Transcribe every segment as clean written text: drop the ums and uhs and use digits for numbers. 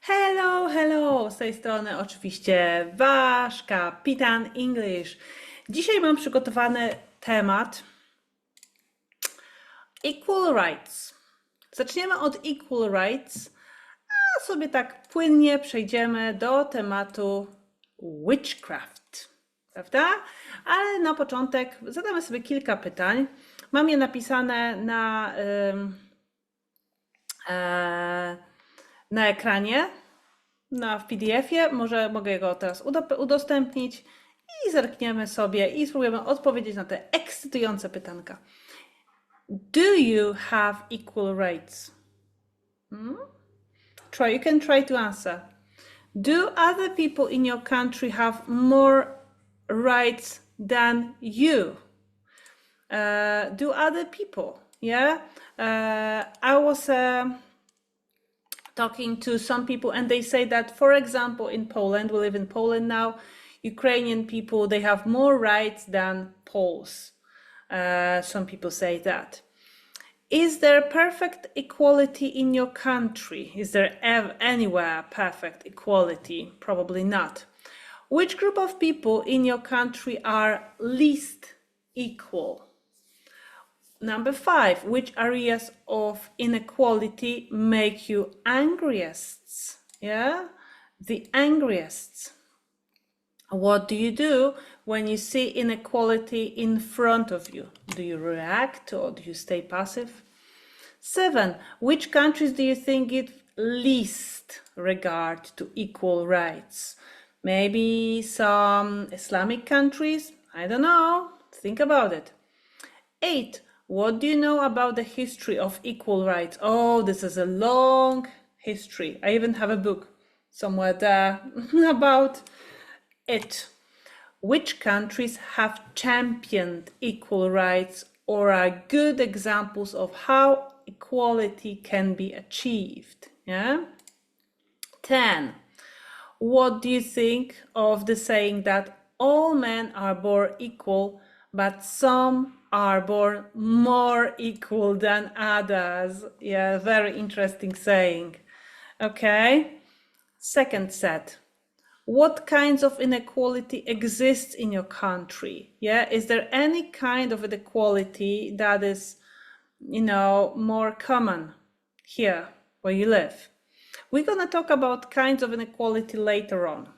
Hello, hello! Z tej strony oczywiście wasz Kapitan English. Dzisiaj mam przygotowany temat Equal Rights. Zaczniemy od Equal Rights, a sobie tak płynnie przejdziemy do tematu witchcraft, prawda? Ale na początek zadamy sobie kilka pytań. Mam je napisane na ekranie, w PDF-ie. Mogę go teraz udostępnić i zerkniemy sobie i spróbujemy odpowiedzieć na te ekscytujące pytanka. Do you have equal rights? You can try to answer. Do other people in your country have more rights than you? Do other people? Yeah. I was talking to some people and they say that, for example, in Poland, we live in Poland now, Ukrainian people, they have more rights than Poles. Some people say that. Is there perfect equality in your country? Is there anywhere perfect equality? Probably not. Which group of people in your country are least equal? Number 5, which areas of inequality make you angriest? Yeah, the angriest. What do you do when you see inequality in front of you? Do you react or do you stay passive? 7, which countries do you think give least regard to equal rights? Maybe some Islamic countries? I don't know. Think about it. 8, what do you know about the history of equal rights? Oh, this is a long history. I even have a book somewhere there about it. Which countries have championed equal rights or are good examples of how equality can be achieved? Yeah. 10. What do you think of the saying that all men are born equal, but some are born more equal than others? Yeah, very interesting saying. Okay. Second set. What kinds of inequality exists in your country? Yeah, is there any kind of inequality that is, more common here where you live? We're gonna talk about kinds of inequality later on.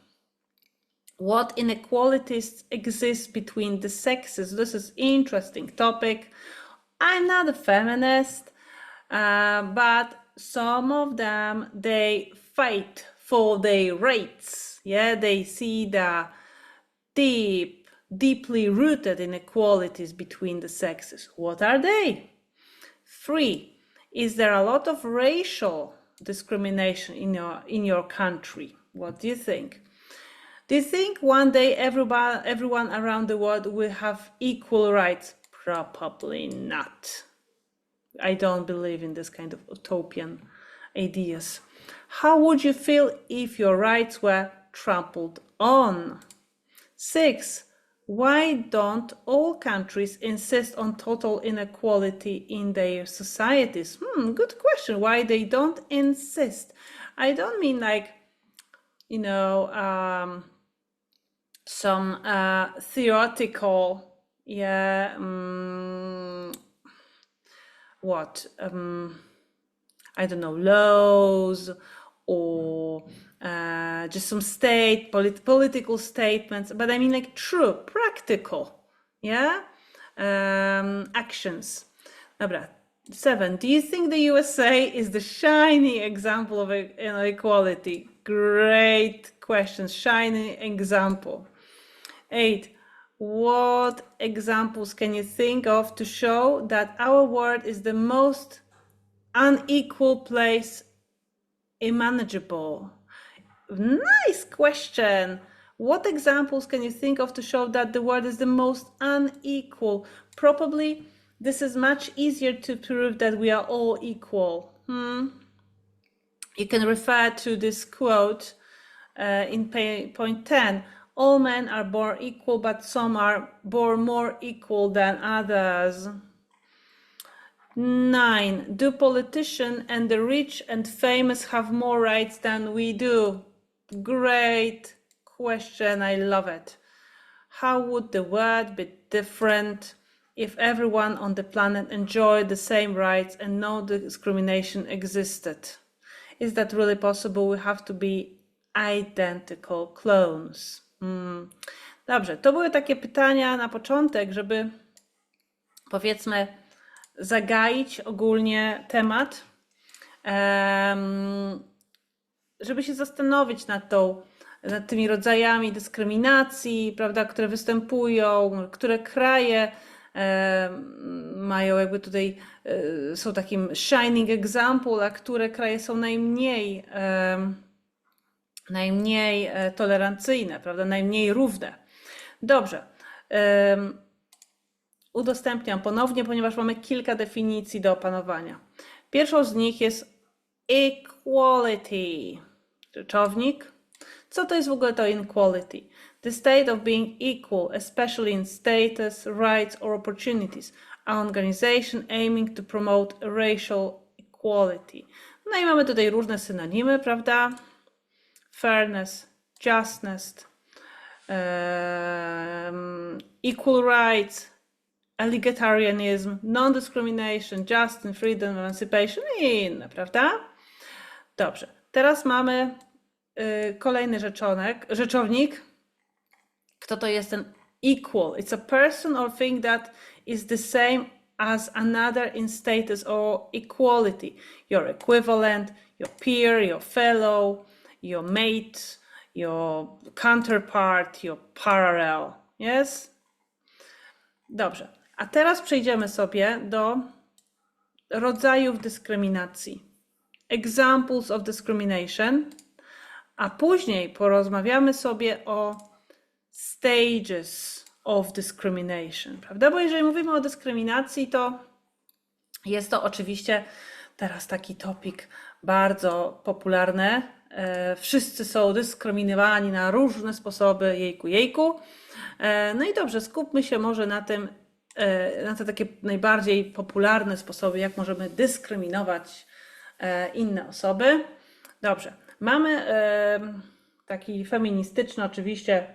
What inequalities exist between the sexes? This is interesting topic. I'm not a feminist, but some of them, they fight for their rights. Yeah, they see the deeply rooted inequalities between the sexes. What are they? 3, is there a lot of racial discrimination in your country? What do you think? Do you think one day everyone around the world will have equal rights? Probably not. I don't believe in this kind of utopian ideas. How would you feel if your rights were trampled on? 6, why don't all countries insist on total inequality in their societies? Good question. Why they don't insist? I don't mean like, some theoretical, I don't know, laws or just some political statements, but I mean like true, practical, actions. Dobra. 7, do you think the USA is the shiny example of inequality? Great question, shiny example. 8, what examples can you think of to show that our world is the most unequal place imaginable? Nice question. What examples can you think of to show that the world is the most unequal? Probably this is much easier to prove that we are all equal. You can refer to this quote in point 10. All men are born equal, but some are born more equal than others. 9. Do politicians and the rich and famous have more rights than we do? Great question. I love it. How would the world be different if everyone on the planet enjoyed the same rights and no discrimination existed? Is that really possible? We have to be identical clones. Dobrze, to były takie pytania na początek, żeby powiedzmy zagaić ogólnie temat, żeby się zastanowić nad tymi rodzajami dyskryminacji, prawda, które występują, które kraje mają jakby tutaj, są takim shining example, a które kraje są najmniej tolerancyjne, prawda, najmniej równe. Dobrze. Udostępniam ponownie, ponieważ mamy kilka definicji do opanowania. Pierwszą z nich jest equality. Rzeczownik. Co to jest w ogóle to inequality? The state of being equal, especially in status, rights or opportunities. An organization aiming to promote racial equality. No i mamy tutaj różne synonimy, prawda? Fairness, justness, equal rights, egalitarianism, non-discrimination, justice, freedom, emancipation i inne, prawda? Dobrze, teraz mamy kolejny rzeczownik. Kto to jest ten equal? It's a person or thing that is the same as another in status or equality. Your equivalent, your peer, your fellow, your mate, your counterpart, your parallel. Yes? Dobrze. A teraz przejdziemy sobie do rodzajów dyskryminacji. Examples of discrimination. A później porozmawiamy sobie o stages of discrimination, prawda? Bo jeżeli mówimy o dyskryminacji, to jest to oczywiście teraz taki topik bardzo popularny. Wszyscy są dyskryminowani na różne sposoby, jejku. No i dobrze, skupmy się może na te takie najbardziej popularne sposoby, jak możemy dyskryminować inne osoby. Dobrze, mamy taki feministyczny oczywiście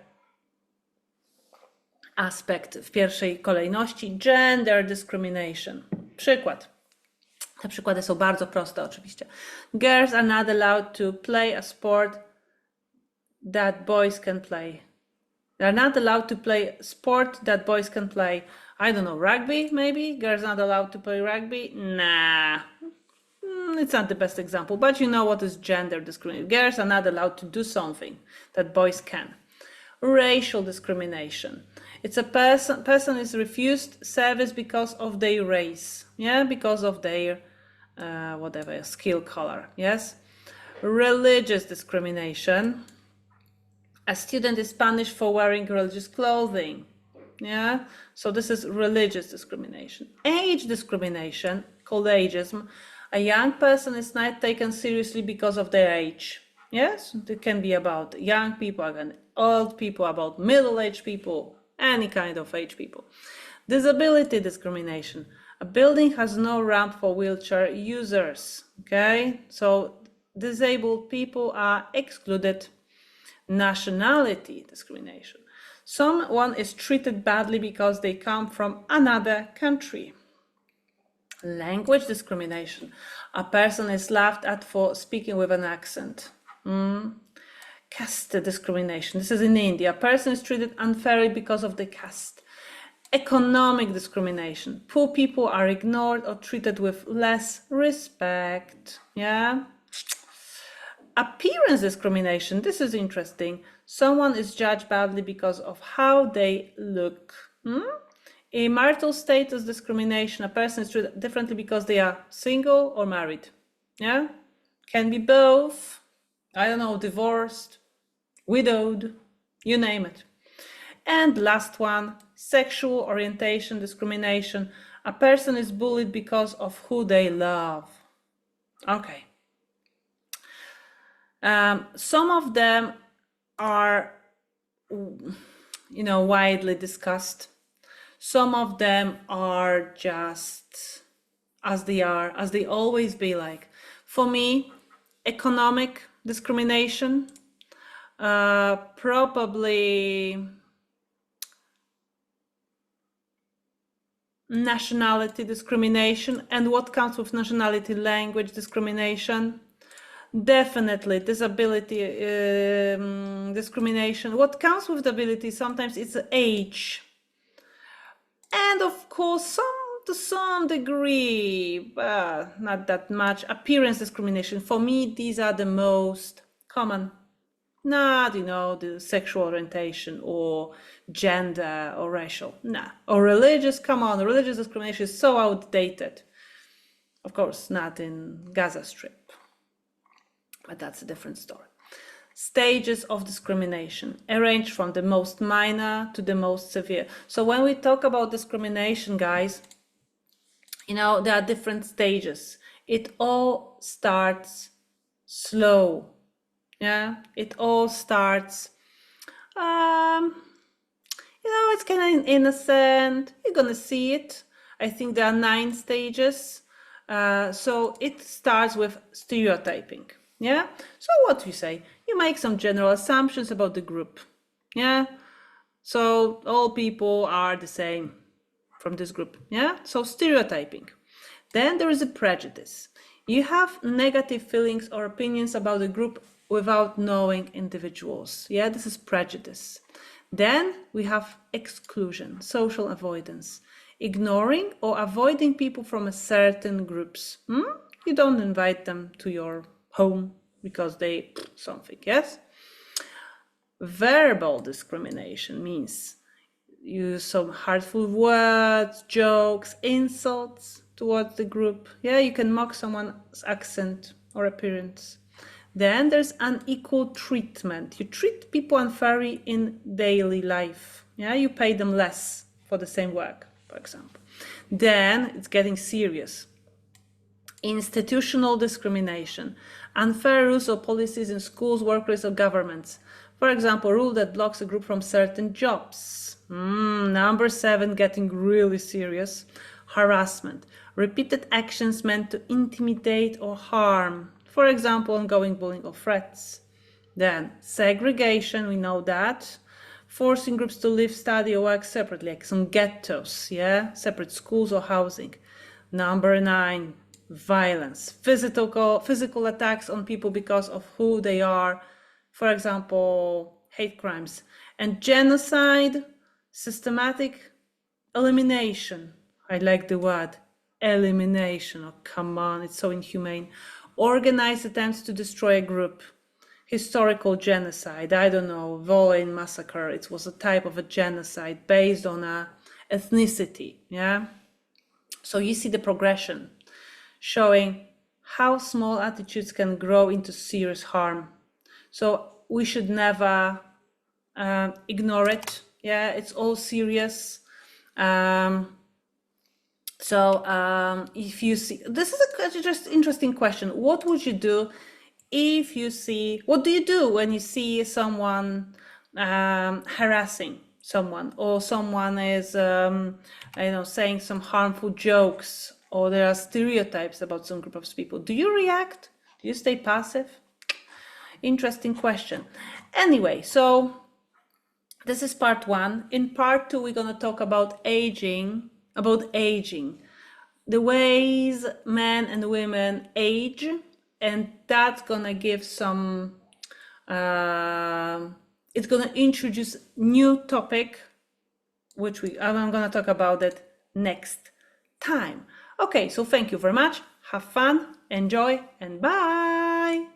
aspekt w pierwszej kolejności, gender discrimination. Przykład. Te przykłady są bardzo proste oczywiście. Girls are not allowed to play a sport that boys can play. They are not allowed to play sport that boys can play. I don't know, rugby maybe? Girls are not allowed to play rugby? Nah. It's not the best example, but you know what is gender discrimination. Girls are not allowed to do something that boys can. Racial discrimination. It's a person is refused service because of their race, yeah, because of their whatever skill color, yes. Religious discrimination. A student is punished for wearing religious clothing, yeah. So this is religious discrimination. Age discrimination, called ageism. A young person is not taken seriously because of their age. Yes, it can be about young people, again, old people, about middle-aged people, any kind of age people. Disability discrimination. A building has no ramp for wheelchair users. Okay, so disabled people are excluded. Nationality discrimination. Someone is treated badly because they come from another country. Language discrimination. A person is laughed at for speaking with an accent. Caste discrimination. This is in India. A person is treated unfairly because of the caste. Economic discrimination. Poor people are ignored or treated with less respect. Yeah. Appearance discrimination. This is interesting. Someone is judged badly because of how they look. In marital status discrimination, a person is treated differently because they are single or married. Yeah. Can be both. I don't know, divorced, widowed, you name it. And last one, sexual orientation discrimination. A person is bullied because of who they love. Okay. Some of them are, widely discussed. Some of them are just as they are, as they always be like. For me, economic discrimination, probably nationality discrimination, and what comes with nationality, language discrimination, definitely disability discrimination. What comes with disability, sometimes it's age, and of course to some degree, not that much, appearance discrimination. For me, these are the most common. Not, the sexual orientation or gender or racial, nah. Or religious, come on, religious discrimination is so outdated. Of course, not in Gaza Strip, but that's a different story. Stages of discrimination, arranged from the most minor to the most severe. So when we talk about discrimination, guys, there are different stages. It all starts slow. Yeah, it all starts, it's kind of innocent. You're gonna see it. I think there are 9 stages. So it starts with stereotyping. Yeah. So what do you say? You make some general assumptions about the group. Yeah. So all people are the same from this group. Yeah. So stereotyping. Then there is a prejudice. You have negative feelings or opinions about the group without knowing individuals. Yeah, this is prejudice. Then we have exclusion, social avoidance, ignoring or avoiding people from a certain groups. You don't invite them to your home because they something, yes? Verbal discrimination means you use some hurtful words, jokes, insults towards the group. Yeah, you can mock someone's accent or appearance. Then there's unequal treatment. You treat people unfairly in daily life. Yeah, you pay them less for the same work, for example. Then it's getting serious. Institutional discrimination. Unfair rules or policies in schools, workplaces, or governments. For example, a rule that blocks a group from certain jobs. Number 7, getting really serious. Harassment. Repeated actions meant to intimidate or harm. For example, ongoing bullying or threats. Then segregation, we know that. Forcing groups to live, study, or work separately, like some ghettos, yeah? Separate schools or housing. Number 9, violence. Physical attacks on people because of who they are. For example, hate crimes. And genocide, systematic elimination. I like the word elimination. Oh, come on, it's so inhumane. Organized attempts to destroy a group. Historical genocide, I don't know, Volyn massacre. It was a type of a genocide based on a ethnicity, yeah? So you see the progression showing how small attitudes can grow into serious harm. So we should never ignore it, yeah? It's all serious. If you see, this is a just interesting question. What would you do if you see, what do you do when you see someone harassing someone, or someone is, saying some harmful jokes, or there are stereotypes about some group of people? Do you react? Do you stay passive? Interesting question. Anyway, so this is part 1. In part 2, we're going to talk about aging, the ways men and women age, and that's gonna give some, it's gonna introduce new topic, which I'm gonna talk about it next time. Okay, so thank you very much. Have fun, enjoy, and bye.